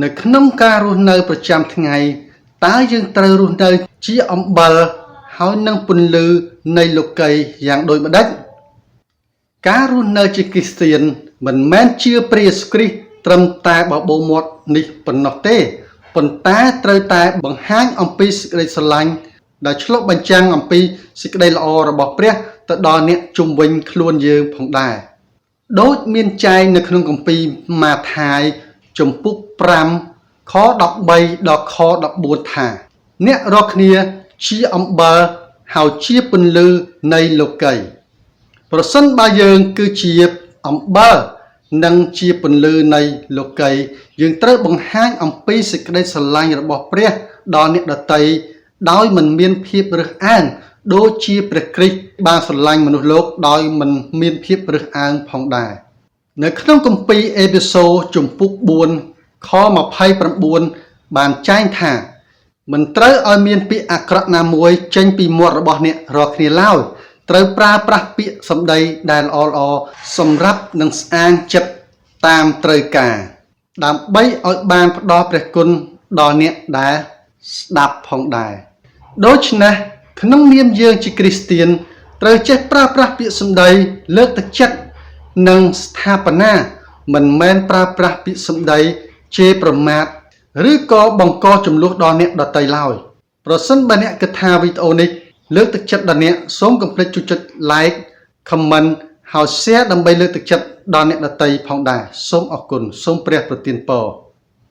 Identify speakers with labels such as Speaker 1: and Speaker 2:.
Speaker 1: នៅក្នុងការរស់នៅប្រចាំថ្ងៃតើយើងត្រូវរស់នៅជាអំបិលហើយនឹងពន្លឺនៃលោកីយ៉ាងដូចម្ដេចការរស់នៅជាគ្រីស្ទានមិនមែនជាព្រះយេស៊ូវគ្រីស្ទត្រឹមតែបបោមាត់នេះប៉ុណ្ណោះទេប៉ុន្តែត្រូវតែបង្ហាញអំពីសេចក្តីស្រឡាញ់ដែលឆ្លុះបញ្ចាំងអំពីសេចក្តីល្អរបស់ព្រះទៅដល់អ្នកជុំវិញខ្លួនយើងផងដែរដូចមានចែងនៅក្នុងគម្ពីរម៉ាថាយជំពូក5ខ13ដល់ខ14ថាអ្នករាល់គ្នាជាអំបិលហើយជាពន្លឺនៃលោកីប្រសិនបើយើងគឺជាអំបិលនិងជាពន្លឺនៃលោកីយើងត្រូវបង្ហាញអំពីសេចក្តីស្រឡាញ់របស់ព្រះដល់អ្នកដទៃដោយមិនមានភាពរើសអើងដូចជាព្រះគ្រីស្ទបានស្រឡាញ់មនុស្សលោកដោយមិនមានភាពរើសអើងផងដែរនៅក្នុងគម្ពីរអេភេសូរជំពូក4ខ29បានចែងថាមិនត្រូវឲ្យមានពាក្យអាក្រក់ណាមួយចេញពីមាត់របស់អ្នករាល់គ្នាឡើយត្រូវប្រើប្រាស់ពាក្យសម្ដីដែលល្អៗសម្រាប់នឹងស្អាងចិត្តតាមត្រូវការដើម្បីឲ្យបានផ្ដល់ព្រះគុណដល់អ្នកដែលស្ដាប់ផងដែរដូច្នេះក្នុងនាមយើងជាគ្រីស្ទានត្រូវចេះប្រើប្រាស់ពាក្យសម្ដីលើកទឹកចិត្តនិងស្ថាបនាមិនមែនប្រើប្រាស់ពាក្យសម្ដីជេរប្រមាថឬក៏បង្កជម្លោះដល់អ្នកដទៃឡើយប្រសិនបើអ្នកគិតថាវីដេអូនេះលើកទឹកចិត្តដល់អ្នកសូមកុំភ្លេចចុច like comment ហើយ share ដើម្បីលើកទឹកចិត្តដល់អ្នកដទៃផងដែរសូមអរគុណសូមព្រះប្រទានពរ